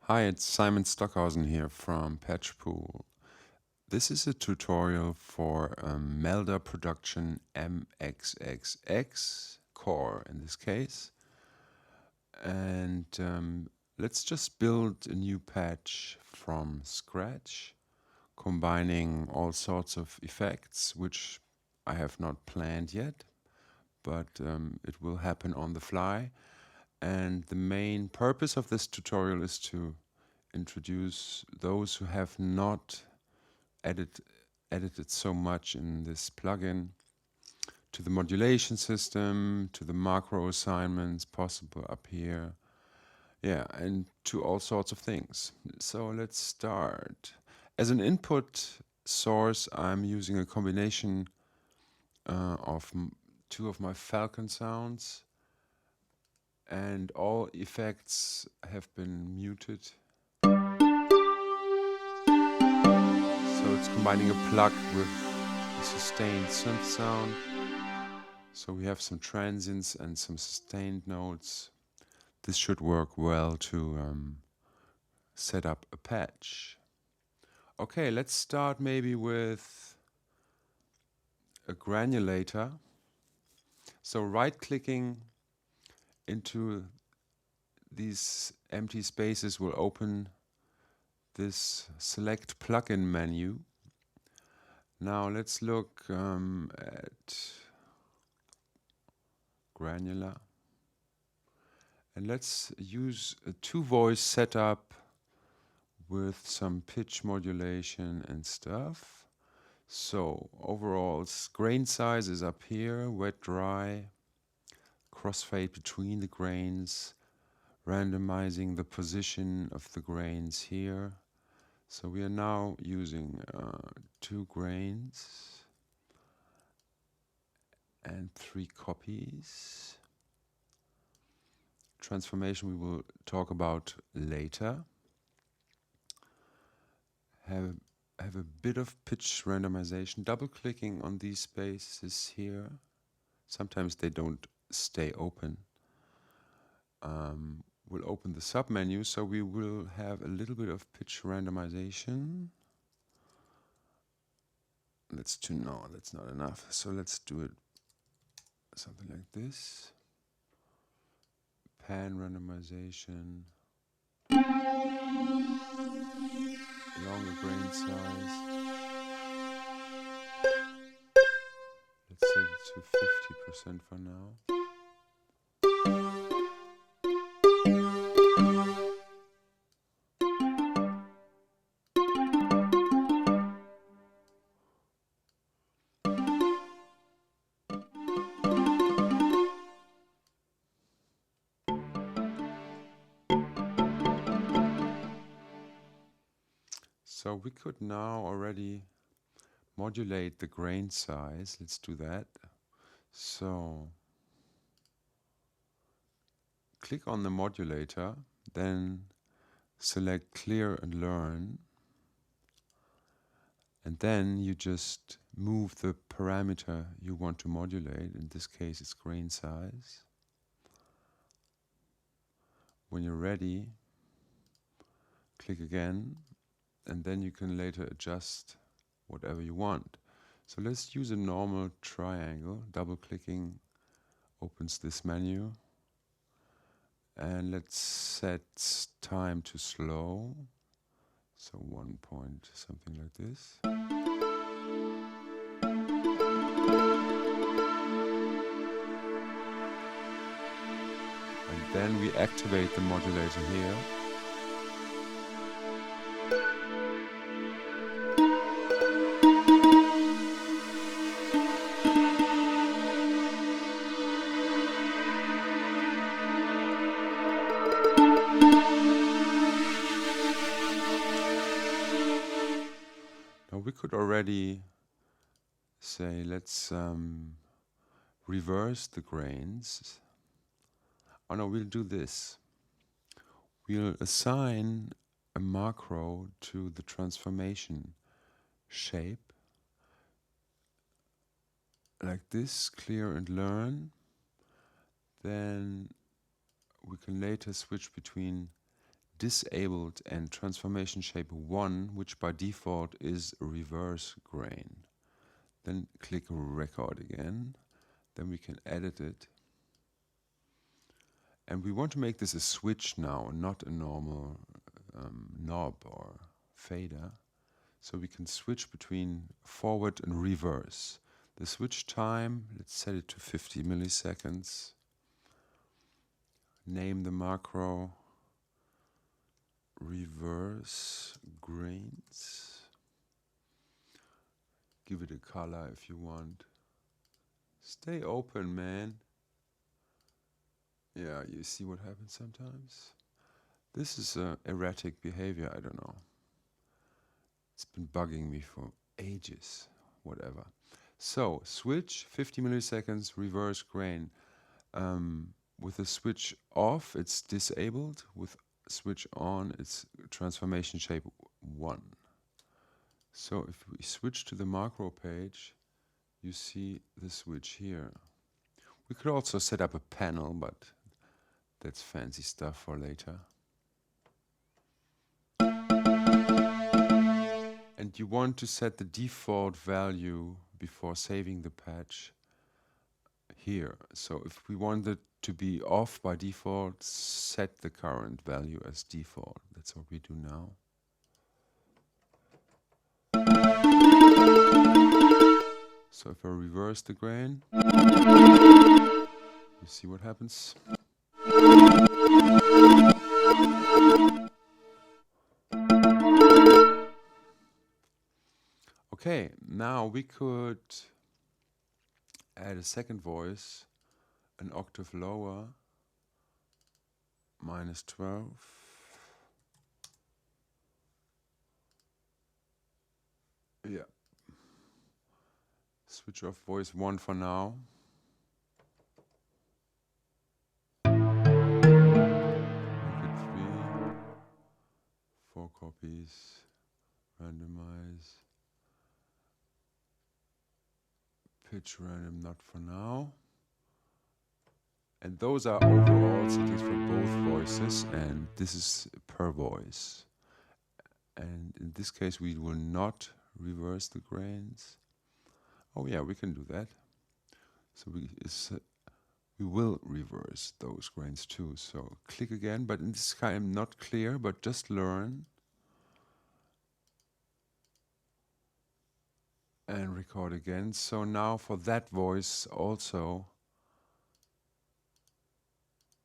Hi, it's Simon Stockhausen here from Patchpool. This is a tutorial for MeldaProduction MXXX core in this case. And let's just build a new patch from scratch, combining all sorts of effects, which I have not planned yet, but it will happen on the fly. And the main purpose of this tutorial is to introduce those who have not edited so much in this plugin to the modulation system, to the macro assignments possible up here. Yeah, and to all sorts of things. So let's start. As an input source, I'm using a combination of two of my Falcon sounds, and all effects have been muted. So it's combining a plug with a sustained synth sound. So we have some transients and some sustained notes. This should work well to set up a patch. Okay, let's start maybe with a granulator. So right-clicking into these empty spaces will open this select plugin menu. Now let's look at Granular. And let's use a two-voice setup with some pitch modulation and stuff. So overall grain size is up here, wet, dry, crossfade between the grains, randomizing the position of the grains here. So we are now using 2 grains and 3 copies. Transformation we will talk about later. Have a bit of pitch randomization, double clicking on these spaces here. Sometimes they don't stay open. We'll open the submenu, so we will have a little bit of pitch randomization. Let's do, no, that's not enough. So let's do it something like this. Pan randomization. Longer grain size. Let's set it to 50% for now. So we could now already modulate the grain size. Let's do that. So click on the modulator, then select clear and learn, and then you just move the parameter you want to modulate. In this case it's grain size. When you're ready, click again, and then you can later adjust whatever you want. So let's use a normal triangle. Double clicking opens this menu. And let's set time to slow. So 1 point, something like this. And then we activate the modulator here. We could already say, let's reverse the grains. Oh no, we'll do this. We'll assign a macro to the transformation shape, like this, clear and learn. Then we can later switch between disabled and transformation shape 1, which by default is reverse grain. Then click record again. Then we can edit it. And we want to make this a switch now, not a normal knob or fader. So we can switch between forward and reverse. The switch time, let's set it to 50 milliseconds. Name the macro reverse grains. Give it a color if you want. Stay open, man. Yeah, you see what happens sometimes? This is erratic behavior, I don't know. It's been bugging me for ages, whatever. So, switch, 50 milliseconds, reverse grain. With the switch off, it's disabled. With switch on, it's transformation shape 1. So if we switch to the macro page, you see the switch here. We could also set up a panel, but that's fancy stuff for later. And you want to set the default value before saving the patch here. So if we want it to be off by default, set the current value as default. That's what we do now. So if I reverse the grain, you see what happens? Okay, now we could add a second voice, an octave lower, -12. Yeah. Switch off voice 1 for now. Make it 3. 4 copies. Randomize. Pitch random, not for now. And those are overall settings for both voices, and this is per voice. And in this case, we will not reverse the grains. Oh yeah, we can do that. So we will reverse those grains too. So click again, but in this case, I'm not clear, but just learn. And record again. So now for that voice also,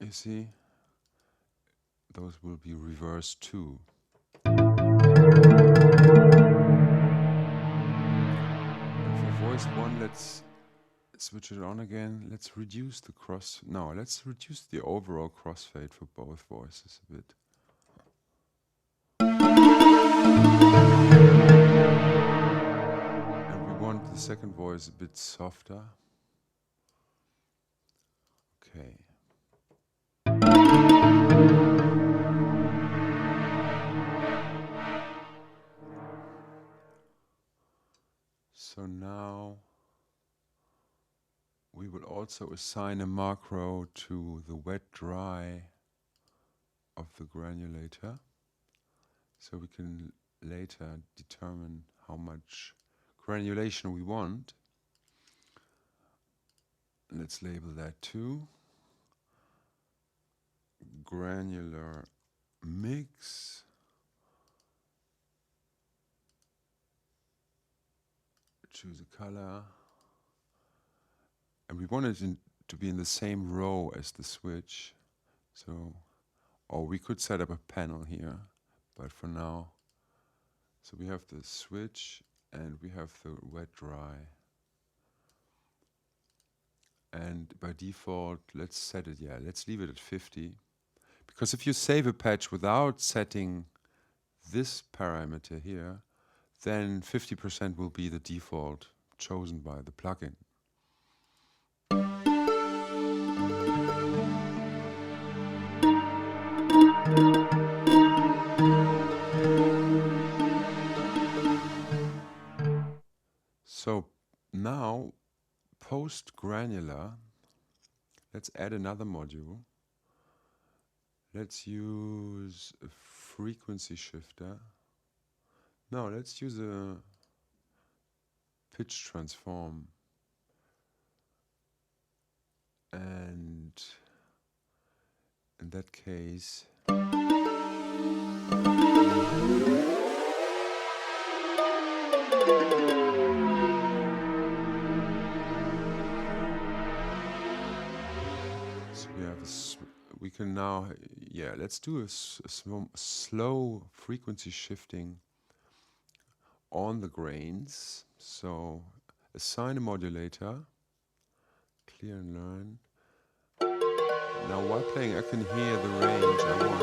you see, those will be reversed too. And for voice 1, let's switch it on again. Let's reduce the let's reduce the overall crossfade for both voices a bit. And we want the second voice a bit softer. Okay. So now we will also assign a macro to the wet-dry of the granulator, so we can later determine how much granulation we want. Let's label that too. Granular mix. Choose a color. And we want it to be in the same row as the switch. So, or we could set up a panel here, but for now, so we have the switch and we have the wet-dry. And by default, let's set it, let's leave it at 50. Because if you save a patch without setting this parameter here, then 50% will be the default chosen by the plugin. So now, post Granular, let's add another module. Let's use a frequency shifter. No, let's use a pitch transform. And in that case, so we can now, yeah, let's do a slow frequency shifting on the grains. So assign a modulator, clear and learn. Now while playing I can hear the range I want.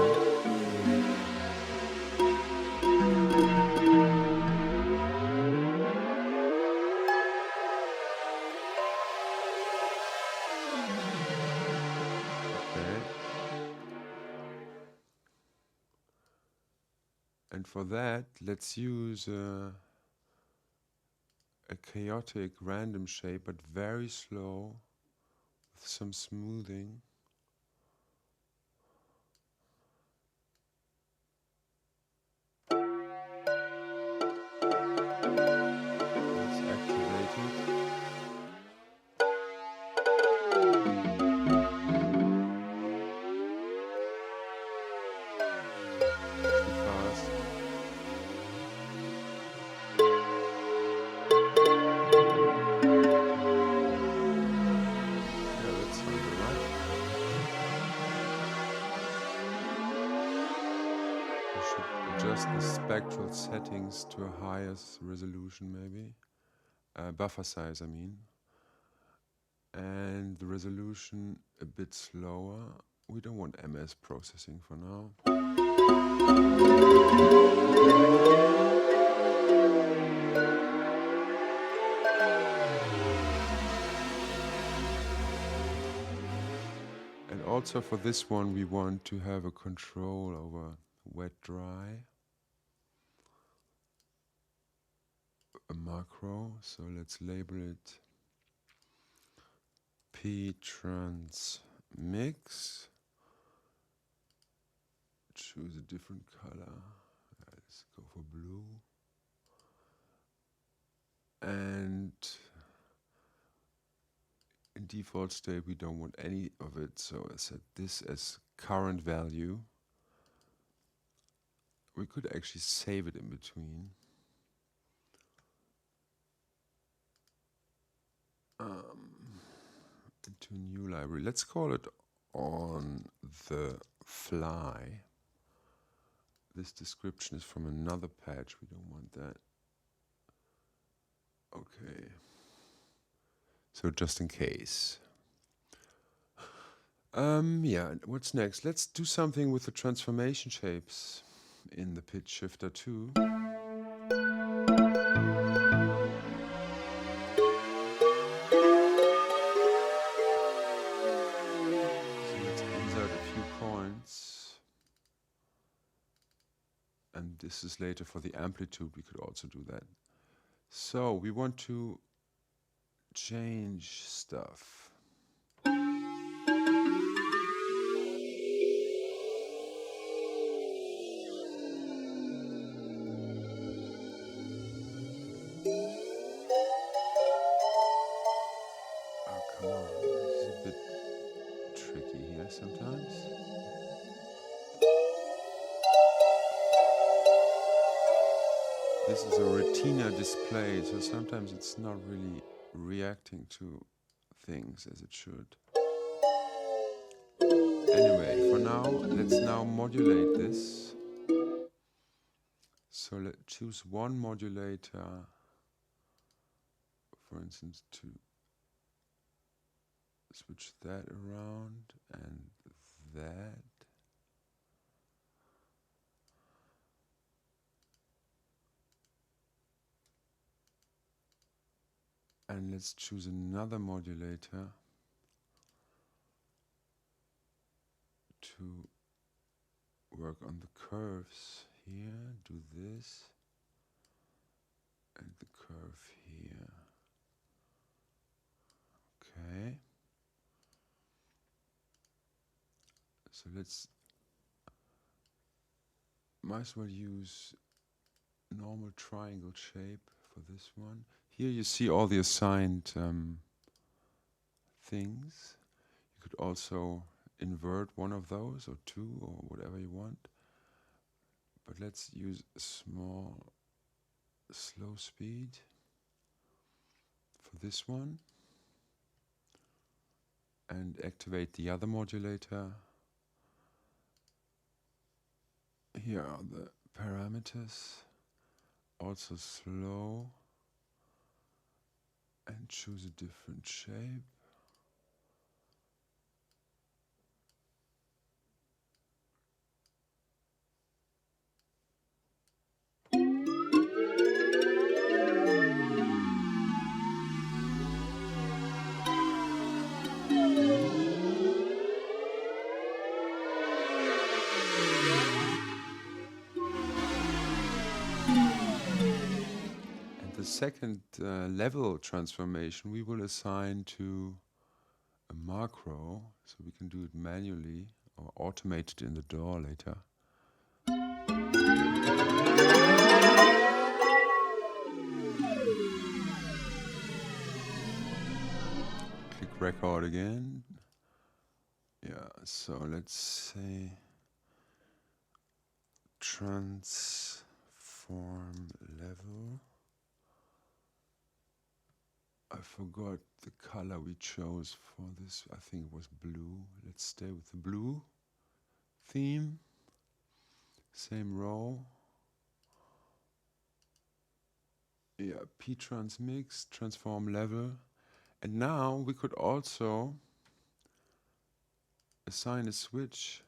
Okay. And for that, let's use a chaotic random shape, but very slow, with some smoothing. Let's activate it. Too fast. Yeah, that sounds alright. We should adjust the spectral settings to a higher resolution maybe. Buffer size, I mean. And the resolution a bit slower. We don't want MS processing for now. And also for this one we want to have a control over wet-dry. A macro, so let's label it P-trans mix. Choose a different color. Let's go for blue. And in default state we don't want any of it, so I set this as current value. We could actually save it in between. Into a new library. Let's call it on the fly. This description is from another patch. We don't want that. Okay. So just in case. Yeah, what's next? Let's do something with the transformation shapes in the pitch shifter too. So let's insert a few points. And this is later for the amplitude, we could also do that. So we want to change stuff. Oh, come on, this is a bit tricky here sometimes. This is a retina display, so sometimes it's not really reacting to things as it should. Anyway, for now, let's now modulate this. So let's choose one modulator, for instance, to switch that around and that. And let's choose another modulator to work on the curves here, do this, and the curve here. Okay. So let's might as well use normal triangle shape for this one. Here you see all the assigned things. You could also invert one of those, or two, or whatever you want. But let's use a small slow speed for this one and activate the other modulator. Here are the parameters, also slow, and choose a different shape. The second level transformation we will assign to a macro, so we can do it manually or automate it in the DAW later. Click record again. Yeah, so let's say transform level. I forgot the color we chose for this. I think it was blue. Let's stay with the blue theme. Same row. Yeah, P-trans mix, transform level. And now we could also assign a switch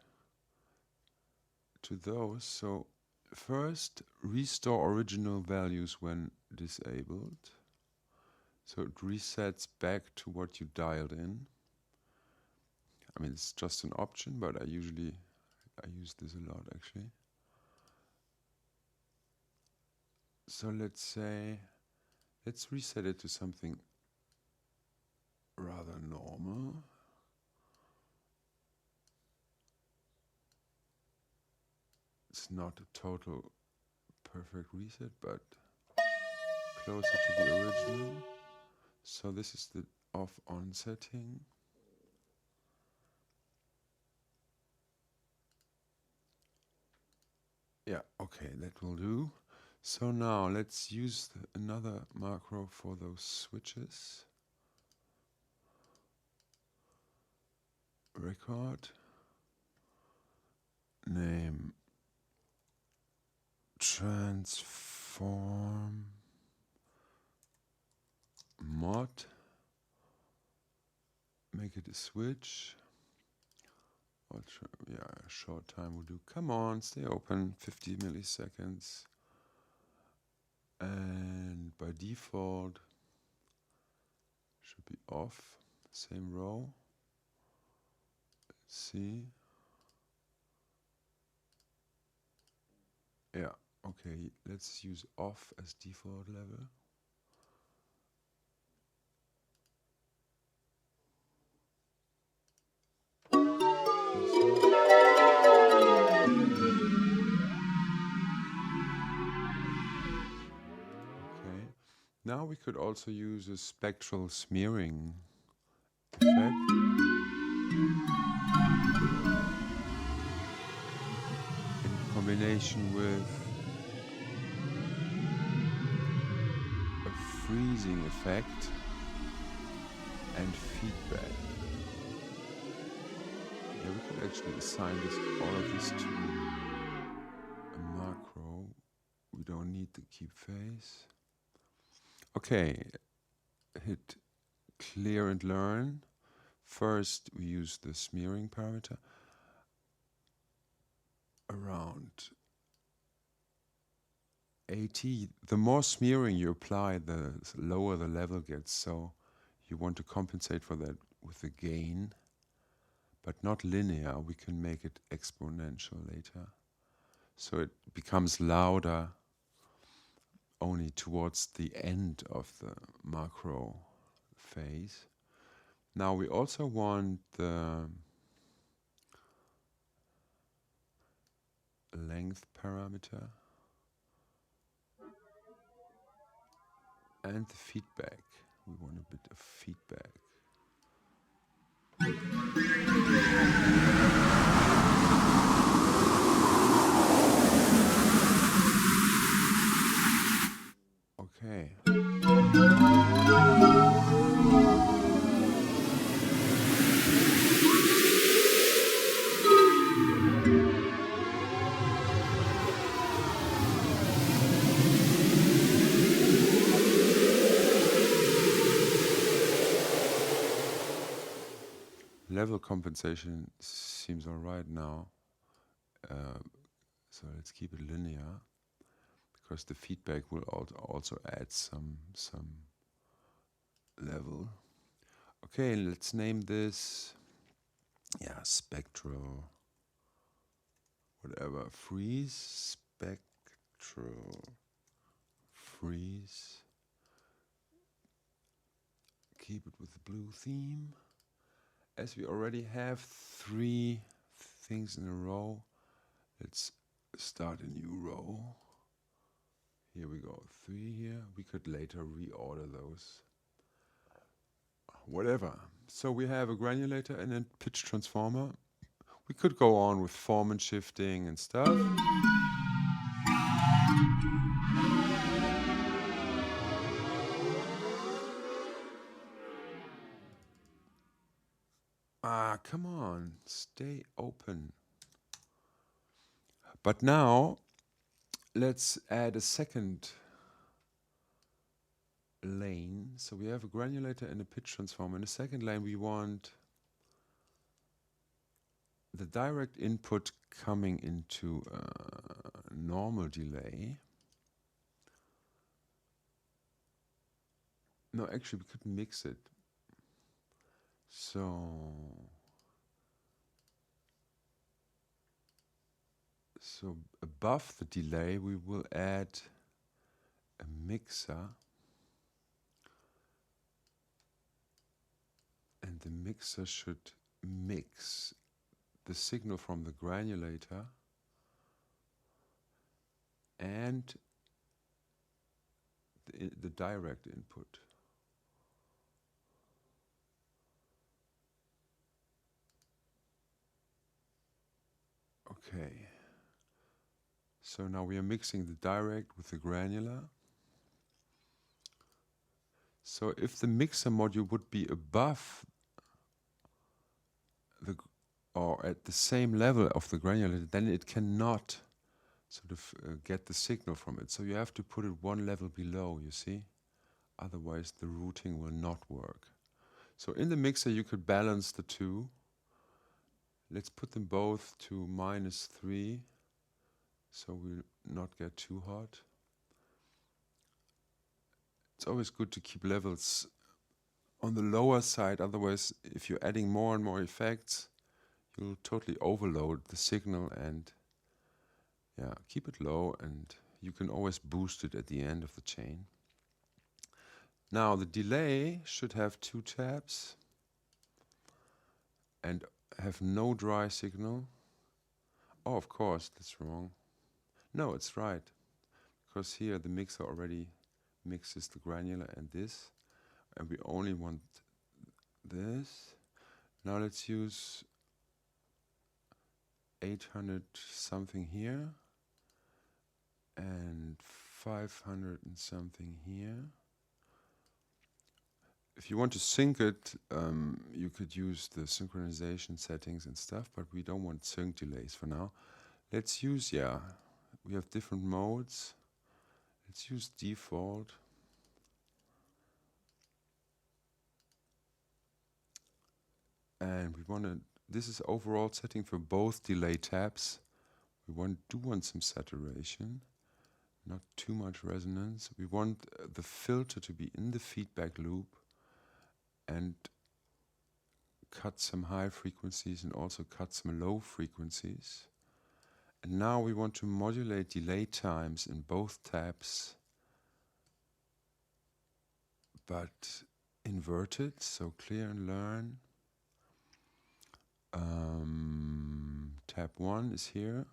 to those. So first, restore original values when disabled. So it resets back to what you dialed in. I mean, it's just an option, but I use this a lot actually. So let's reset it to something rather normal. It's not a total perfect reset, but closer to the original. So this is the off-on setting. Yeah, okay, that will do. So now let's use another macro for those switches. Record. Name. Transform. Mod. Make it a switch. Yeah, a short time will do. Come on, stay open. 50 milliseconds. And by default, should be off. Same row. Let's see. Yeah, okay. Let's use off as default level. Now we could also use a spectral smearing effect. In combination with a freezing effect and feedback. Yeah, we could actually assign all of this to a macro. We don't need the keep phase. Okay, hit clear and learn. First, we use the smearing parameter around 80. The more smearing you apply, the lower the level gets. So you want to compensate for that with the gain, but not linear. We can make it exponential later. So it becomes louder only towards the end of the macro phase. Now we also want the length parameter, and the feedback. We want a bit of feedback. Okay. Level compensation seems all right now. So let's keep it linear, because the feedback will also add some level. Okay, let's name this, yeah, spectral, whatever, freeze, spectral, freeze. Keep it with the blue theme. As we already have 3 things in a row, let's start a new row. Here we go, 3 here. We could later reorder those. Whatever. So we have a granulator and a pitch transformer. We could go on with form and shifting and stuff. Ah, come on, stay open. But now, let's add a second lane. So we have a granulator and a pitch transformer. In the second lane, we want the direct input coming into normal delay. No, actually, we could mix it. So above the delay, we will add a mixer. And the mixer should mix the signal from the granulator and the direct input. Okay. So now we are mixing the direct with the granular. So if the mixer module would be above or at the same level of the granular, then it cannot sort of get the signal from it. So you have to put it one level below, you see? Otherwise the routing will not work. So in the mixer you could balance the two. Let's put them both to -3, so we'll not get too hot. It's always good to keep levels on the lower side, otherwise if you're adding more and more effects, you'll totally overload the signal, and yeah, keep it low, and you can always boost it at the end of the chain. Now the delay should have 2 tabs and have no dry signal. Oh, of course, that's wrong. No, it's right, because here the mixer already mixes the granular and this, and we only want this. Now let's use 800 something here and 500 and something here. If you want to sync it, you could use the synchronization settings and stuff, but we don't want sync delays for now. Let's use, we have different modes. Let's use default. And we want to, this is overall setting for both delay tabs. We do want some saturation, not too much resonance. We want the filter to be in the feedback loop and cut some high frequencies and also cut some low frequencies. And now we want to modulate delay times in both tabs, but inverted, so clear and learn. Tab 1 is here.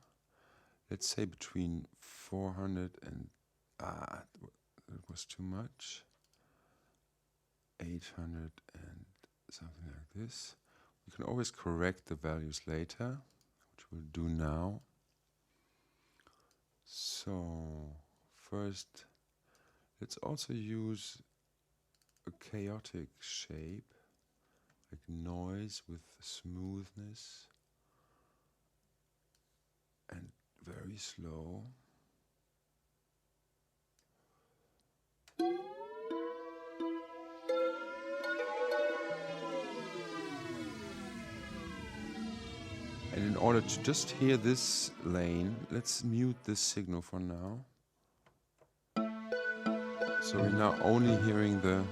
let's say between 400 and, it was too much, 800 and something like this. We can always correct the values later, which we'll do now. So first, let's also use a chaotic shape, like noise with smoothness and very slow. And in order to just hear this lane, let's mute this signal for now. So we're now only hearing the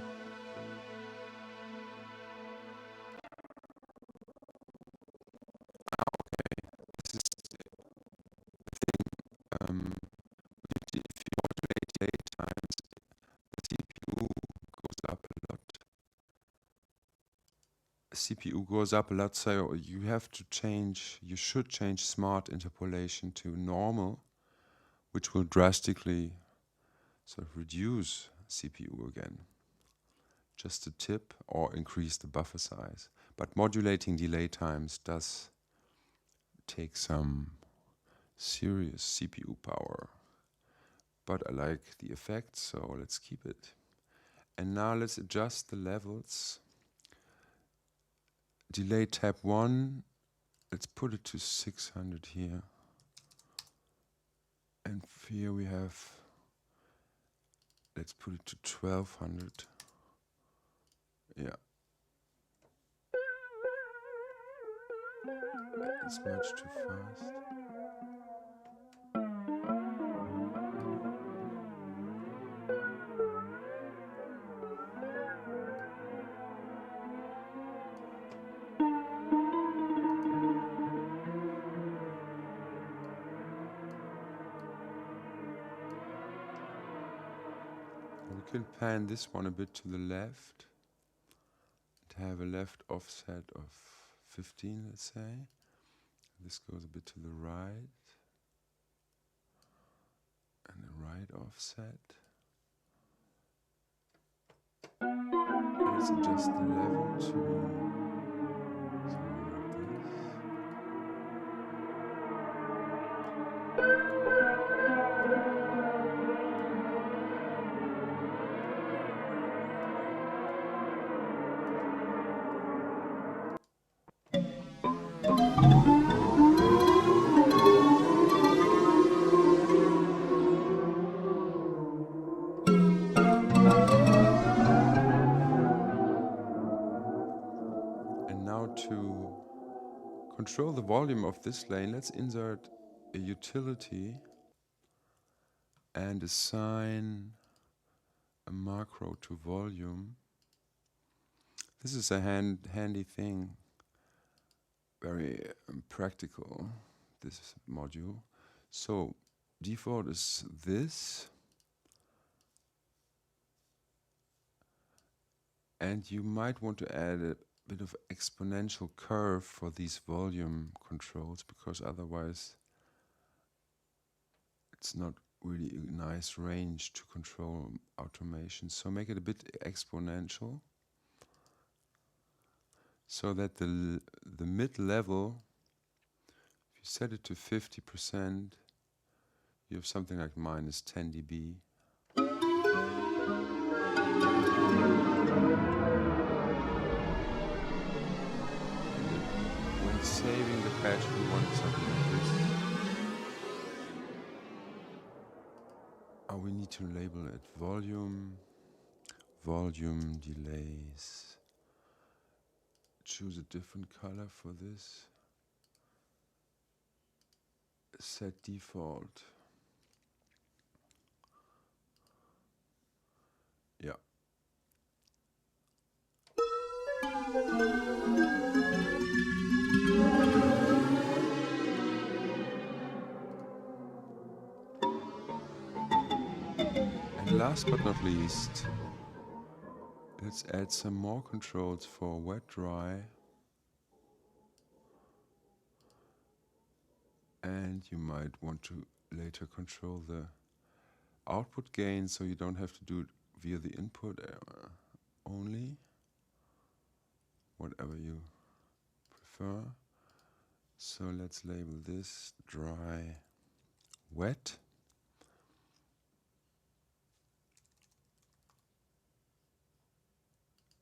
this is if you modulate delay times, the CPU goes up a lot. CPU goes up a lot, so you have to change, you should change smart interpolation to normal, which will drastically sort of reduce CPU again. Just a tip, or increase the buffer size. But modulating delay times does take some serious CPU power. But I like the effect, so let's keep it. And now let's adjust the levels. Delay tab 1, let's put it to 600 here. And here we have, let's put it to 1200. Yeah. It's much too fast. We can pan this one a bit to the left and have a left offset of 15, let's say. This goes a bit to the right and the right offset. Let's adjust the level to something like this. And now to control the volume of this lane, let's insert a utility and assign a macro to volume. This is a handy thing, very practical, this module. So default is this, and you might want to add a bit of exponential curve for these volume controls, because otherwise it's not really a nice range to control automation. So make it a bit exponential, so that the mid-level, if you set it to 50%, you have something like minus 10 dB. When saving the patch, we want something like this. Oh, we need to label it volume delays. Choose a different color for this. Set default. Yeah. And last but not least, let's add some more controls for wet dry And you might want to later control the output gain, so you don't have to do it via the input only, whatever you prefer. So let's label this dry, wet.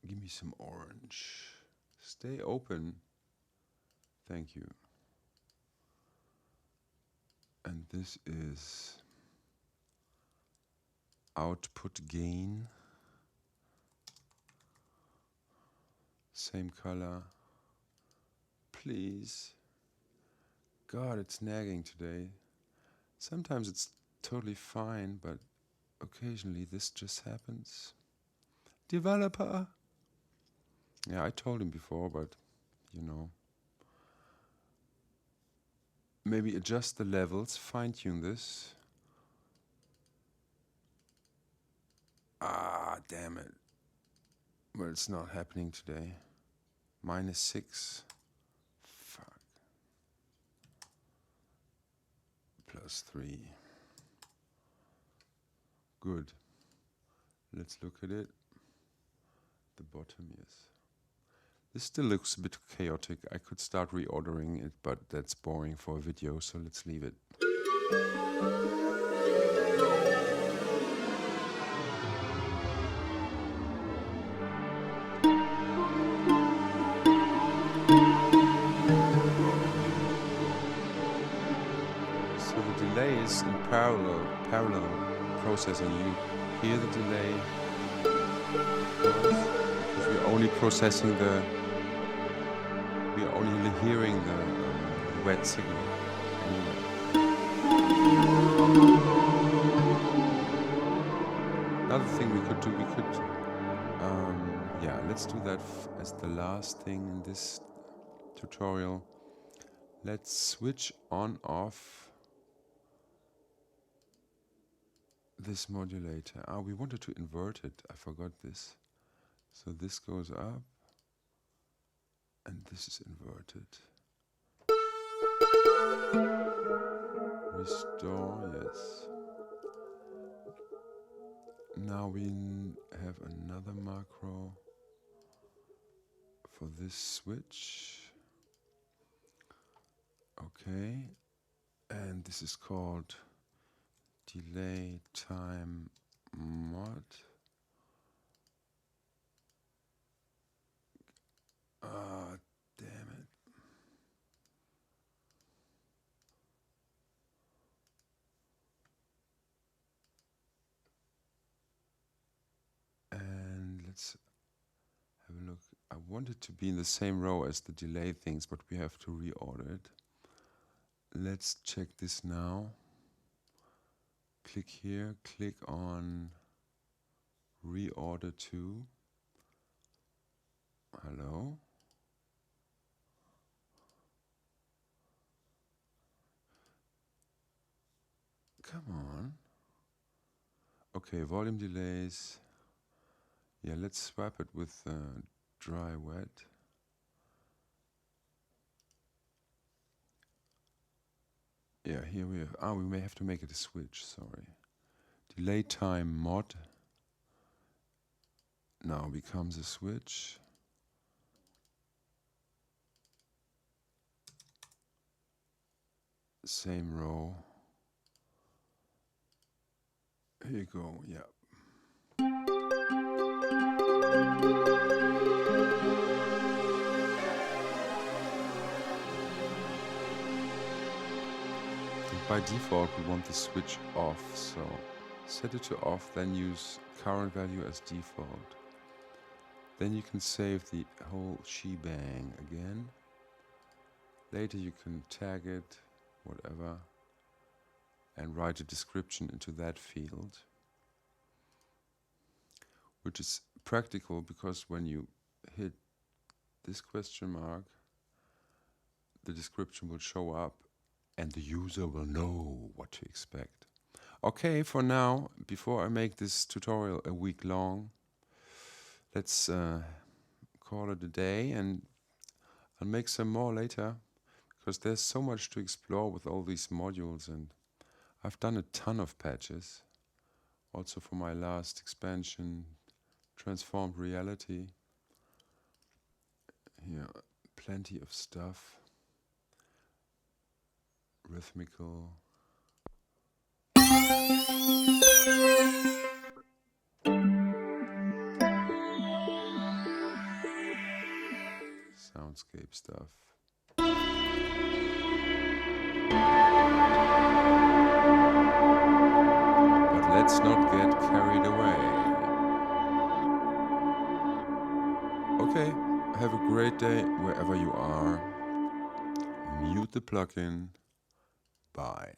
Give me some orange. Stay open. Thank you. And this is output gain. Same color. Please. God, it's nagging today. Sometimes it's totally fine, but occasionally this just happens. Developer! Yeah, I told him before, but you know. Maybe adjust the levels, fine-tune this. Ah, damn it. Well, it's not happening today. -6. Fuck. +3. Good. Let's look at it. The bottom, yes. This still looks a bit chaotic. I could start reordering it, but that's boring for a video, so let's leave it. So the delay is in parallel processing. You hear the delay because we're only processing we're only hearing the wet signal anyway. Another thing we could do, yeah, let's do that as the last thing in this tutorial. Let's switch on off this modulator. Ah, we wanted to invert it. I forgot this. So this goes up and this is inverted. Restore, yes. Now we have another macro for this switch. Okay, and this is called delay time mod. Ah, damn it. And let's have a look. I want it to be in the same row as the delay things, but we have to reorder it. Let's check this now. Click here, click on reorder to. Hello? Come on. Okay, volume delays. Yeah, let's swap it with dry wet. Yeah, here we have. Ah, we may have to make it a switch, sorry. Delay time mod now becomes a switch. Same row. Here you go, yeah. And by default, we want the switch off, so set it to off, then use current value as default. Then you can save the whole shebang again. Later you can tag it, whatever, and write a description into that field, which is practical because when you hit this question mark, the description will show up and the user will know what to expect. Okay, for now, before I make this tutorial a week long, let's call it a day, and I'll make some more later because there's so much to explore with all these modules, and I've done a ton of patches, also for my last expansion, Transformed Reality. Here, plenty of stuff, rhythmical. Soundscape stuff. But let's not get carried away. Okay, have a great day wherever you are. Mute the plugin. Bye.